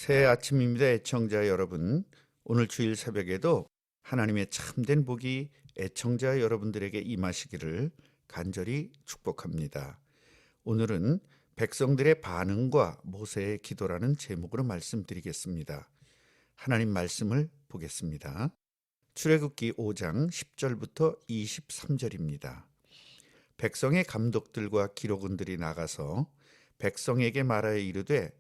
새 아침입니다, 애청자 여러분. 오늘 주일 새벽에도 하나님의 참된 복이 애청자 여러분들에게 임하시기를 간절히 축복합니다. 오늘은 백성들의 반응과 모세의 기도라는 제목으로 말씀드리겠습니다. 하나님 말씀을 보겠습니다. 출애굽기 5장 10절부터 23절입니다. 백성의 감독들과 기록원들이 나가서 백성에게 말하여 이르되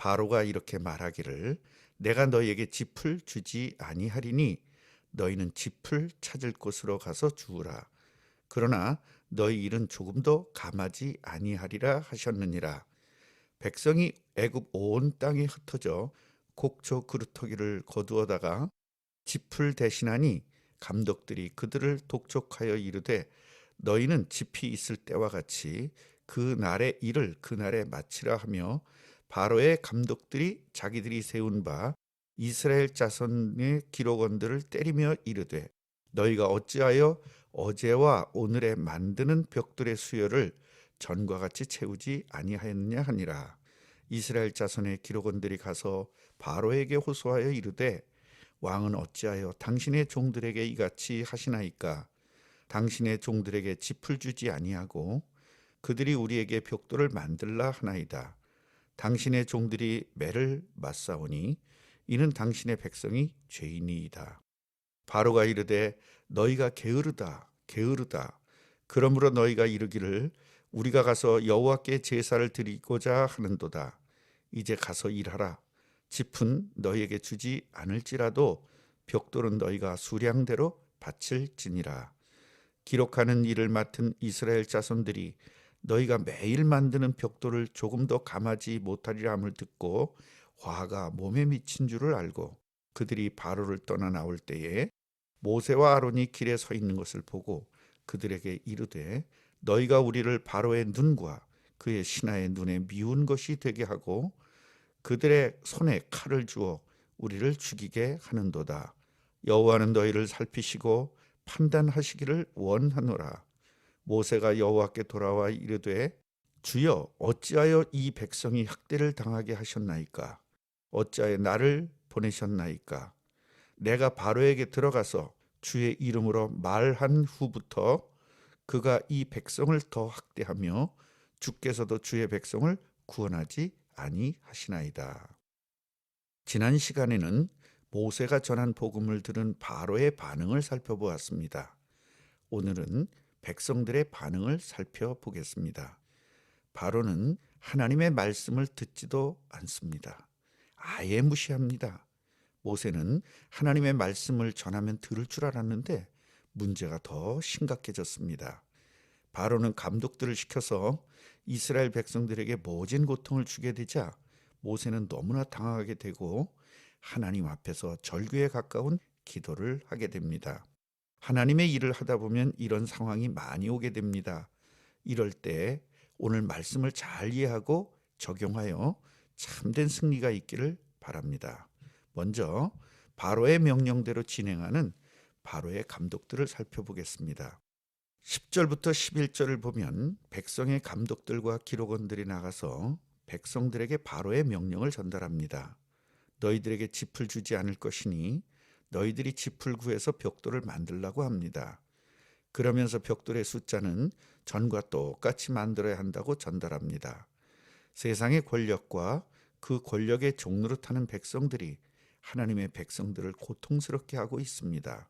바로가 이렇게 말하기를 내가 너희에게 짚을 주지 아니하리니 너희는 짚을 찾을 곳으로 가서 주우라. 그러나 너희 일은 조금도 감하지 아니하리라 하셨느니라. 백성이 애굽 온 땅에 흩어져 곡초 그루터기를 거두어다가 짚을 대신하니 감독들이 그들을 독촉하여 이르되 너희는 짚이 있을 때와 같이 그 날의 일을 그 날에 마치라 하며 바로의 감독들이 자기들이 세운 바 이스라엘 자손의 기록원들을 때리며 이르되 너희가 어찌하여 어제와 오늘에 만드는 벽돌의 수요를 전과 같이 채우지 아니하였느냐 하니라. 이스라엘 자손의 기록원들이 가서 바로에게 호소하여 이르되 왕은 어찌하여 당신의 종들에게 이같이 하시나이까? 당신의 종들에게 짚을 주지 아니하고 그들이 우리에게 벽돌을 만들라 하나이다. 당신의 종들이 매를 맞사오니 이는 당신의 백성이 죄인이이다. 바로가 이르되 너희가 게으르다 게으르다. 그러므로 너희가 이르기를 우리가 가서 여호와께 제사를 드리고자 하는도다. 이제 가서 일하라. 짚은 너희에게 주지 않을지라도 벽돌은 너희가 수량대로 바칠지니라. 기록하는 일을 맡은 이스라엘 자손들이 너희가 매일 만드는 벽돌을 조금 더 감하지 못하리라 함을 듣고 화가 몸에 미친 줄을 알고 그들이 바로를 떠나 나올 때에 모세와 아론이 길에 서 있는 것을 보고 그들에게 이르되 너희가 우리를 바로의 눈과 그의 신하의 눈에 미운 것이 되게 하고 그들의 손에 칼을 주어 우리를 죽이게 하는도다. 여호와는 너희를 살피시고 판단하시기를 원하노라. 모세가 여호와께 돌아와 이르되 주여 어찌하여 이 백성이 학대를 당하게 하셨나이까? 어찌하여 나를 보내셨나이까? 내가 바로에게 들어가서 주의 이름으로 말한 후부터 그가 이 백성을 더 학대하며 주께서도 주의 백성을 구원하지 아니하시나이다. 지난 시간에는 모세가 전한 복음을 들은 바로의 반응을 살펴보았습니다. 오늘은 백성들의 반응을 살펴보겠습니다. 바로는 하나님의 말씀을 듣지도 않습니다. 아예 무시합니다. 모세는 하나님의 말씀을 전하면 들을 줄 알았는데 문제가 더 심각해졌습니다. 바로는 감독들을 시켜서 이스라엘 백성들에게 모진 고통을 주게 되자 모세는 너무나 당황하게 되고 하나님 앞에서 절규에 가까운 기도를 하게 됩니다. 하나님의 일을 하다 보면 이런 상황이 많이 오게 됩니다. 이럴 때 오늘 말씀을 잘 이해하고 적용하여 참된 승리가 있기를 바랍니다. 먼저 바로의 명령대로 진행하는 바로의 감독들을 살펴보겠습니다. 10절부터 11절을 보면 백성의 감독들과 기록원들이 나가서 백성들에게 바로의 명령을 전달합니다. 너희들에게 짚을 주지 않을 것이니 너희들이 짚을 구해서 벽돌을 만들라고 합니다. 그러면서 벽돌의 숫자는 전과 똑같이 만들어야 한다고 전달합니다. 세상의 권력과 그 권력의 종로로 타는 백성들이 하나님의 백성들을 고통스럽게 하고 있습니다.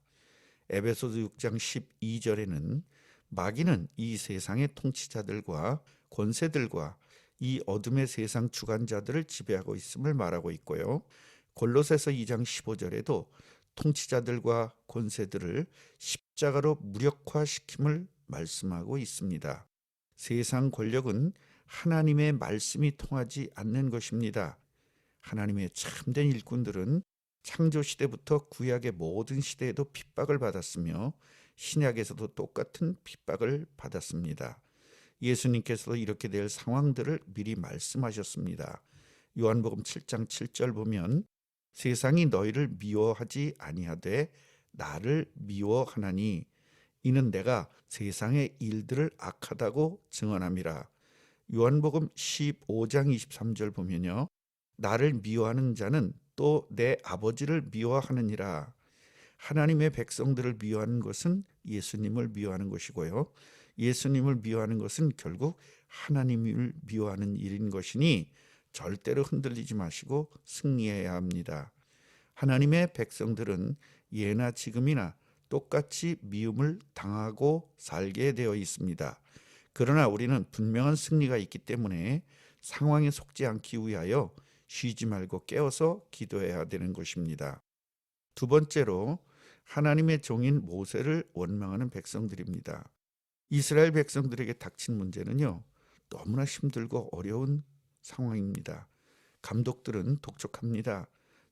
에베소서 6장 12절에는 마귀는 이 세상의 통치자들과 권세들과 이 어둠의 세상 주관자들을 지배하고 있음을 말하고 있고요. 골로새서 2장 15절에도 통치자들과 권세들을 십자가로 무력화시킴을 말씀하고 있습니다. 세상 권력은 하나님의 말씀이 통하지 않는 것입니다. 하나님의 참된 일꾼들은 창조시대부터 구약의 모든 시대에도 핍박을 받았으며 신약에서도 똑같은 핍박을 받았습니다. 예수님께서도 이렇게 될 상황들을 미리 말씀하셨습니다. 요한복음 7장 7절 보면 세상이 너희를 미워하지 아니하되 나를 미워하나니 이는 내가 세상의 일들을 악하다고 증언함이라. 요한복음 15장 23절 보면요. 나를 미워하는 자는 또 내 아버지를 미워하느니라. 하나님의 백성들을 미워하는 것은 예수님을 미워하는 것이고요. 예수님을 미워하는 것은 결국 하나님을 미워하는 일인 것이니 절대로 흔들리지 마시고 승리해야 합니다. 하나님의 백성들은 예나 지금이나 똑같이 미움을 당하고 살게 되어 있습니다. 그러나 우리는 분명한 승리가 있기 때문에 상황에 속지 않기 위하여 쉬지 말고 깨어서 기도해야 되는 것입니다. 두 번째로 하나님의 종인 모세를 원망하는 백성들입니다. 이스라엘 백성들에게 닥친 문제는요, 너무나 힘들고 어려운 상황입니다. 감독들은 독촉합니다.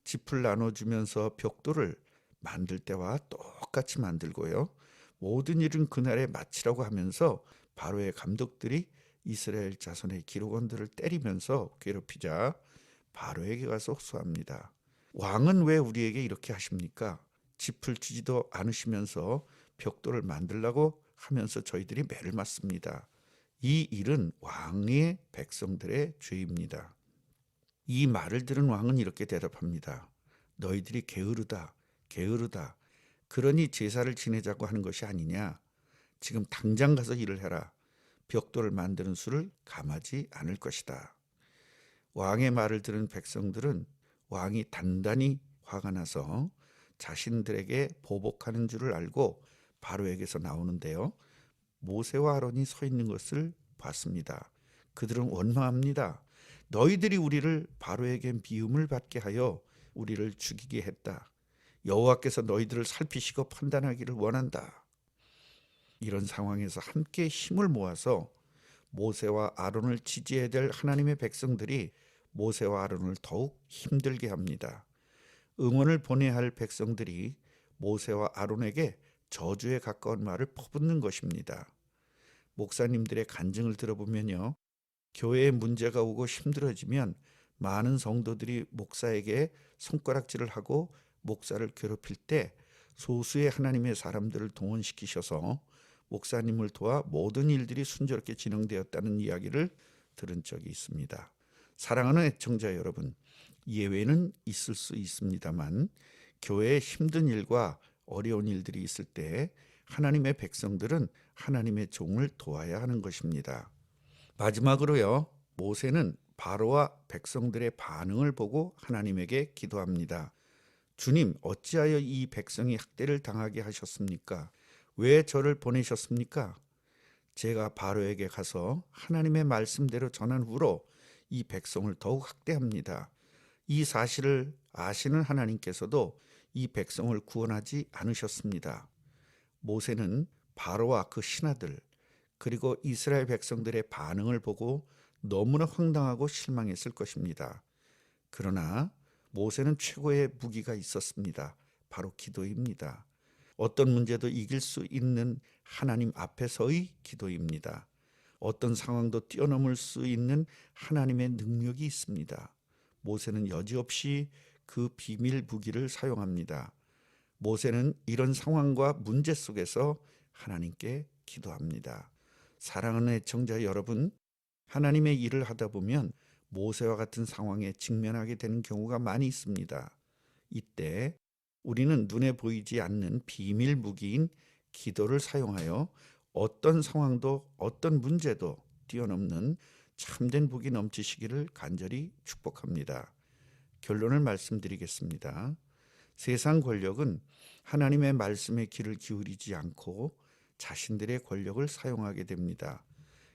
짚을 나눠주면서 벽돌을 만들 때와 똑같이 만들고요. 모든 일은 그날에 마치라고 하면서 바로의 감독들이 이스라엘 자손의 기록원들을 때리면서 괴롭히자 바로에게 가서 호소합니다. 왕은 왜 우리에게 이렇게 하십니까? 짚을 주지도 않으시면서 벽돌을 만들라고 하면서 저희들이 매를 맞습니다. 이 일은 왕의 백성들의 죄입니다. 이 말을 들은 왕은 이렇게 대답합니다. 너희들이 게으르다, 게으르다. 그러니 제사를 지내자고 하는 것이 아니냐? 지금 당장 가서 일을 해라. 벽돌을 만드는 수를 감하지 않을 것이다. 왕의 말을 들은 백성들은 왕이 단단히 화가 나서 자신들에게 보복하는 줄을 알고 바로에게서 나오는데요. 모세와 아론이 서 있는 것을 봤습니다. 그들은 원망합니다. 너희들이 우리를 바로에게 미움을 받게 하여 우리를 죽이게 했다. 여호와께서 너희들을 살피시고 판단하기를 원한다. 이런 상황에서 함께 힘을 모아서 모세와 아론을 지지해야 될 하나님의 백성들이 모세와 아론을 더욱 힘들게 합니다. 응원을 보내야 할 백성들이 모세와 아론에게 저주에 가까운 말을 퍼붓는 것입니다. 목사님들의 간증을 들어보면요, 교회에 문제가 오고 힘들어지면 많은 성도들이 목사에게 손가락질을 하고 목사를 괴롭힐 때 소수의 하나님의 사람들을 동원시키셔서 목사님을 도와 모든 일들이 순조롭게 진행되었다는 이야기를 들은 적이 있습니다. 사랑하는 애청자 여러분, 예외는 있을 수 있습니다만 교회에 힘든 일과 어려운 일들이 있을 때 하나님의 백성들은 하나님의 종을 도와야 하는 것입니다. 마지막으로요, 모세는 바로와 백성들의 반응을 보고 하나님에게 기도합니다. 주님, 어찌하여 이 백성이 학대를 당하게 하셨습니까? 왜 저를 보내셨습니까? 제가 바로에게 가서 하나님의 말씀대로 전한 후로 이 백성을 더욱 학대합니다. 이 사실을 아시는 하나님께서도 이 백성을 구원하지 않으셨습니다. 모세는 바로와 그 신하들 그리고 이스라엘 백성들의 반응을 보고 너무나 황당하고 실망했을 것입니다. 그러나 모세는 최고의 무기가 있었습니다. 바로 기도입니다. 어떤 문제도 이길 수 있는 하나님 앞에서의 기도입니다. 어떤 상황도 뛰어넘을 수 있는 하나님의 능력이 있습니다. 모세는 여지없이 그 비밀 무기를 사용합니다. 모세는 이런 상황과 문제 속에서 하나님께 기도합니다. 사랑하는 애청자 여러분, 하나님의 일을 하다 보면 모세와 같은 상황에 직면하게 되는 경우가 많이 있습니다. 이때 우리는 눈에 보이지 않는 비밀 무기인 기도를 사용하여 어떤 상황도 어떤 문제도 뛰어넘는 참된 복이 넘치시기를 간절히 축복합니다. 결론을 말씀드리겠습니다. 세상 권력은 하나님의 말씀에 귀를 기울이지 않고 자신들의 권력을 사용하게 됩니다.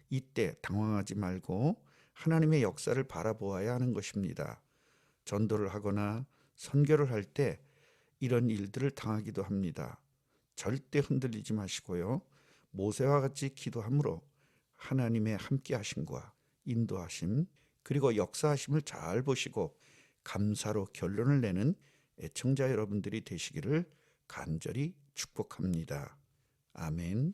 이때 당황하지 말고 하나님의 역사를 바라보아야 하는 것입니다. 전도를 하거나 선교를 할 때 이런 일들을 당하기도 합니다. 절대 흔들리지 마시고요. 모세와 같이 기도함으로 하나님의 함께하심과 인도하심 그리고 역사하심을 잘 보시고 감사로 결론을 내는 애청자 여러분들이 되시기를 간절히 축복합니다. 아멘.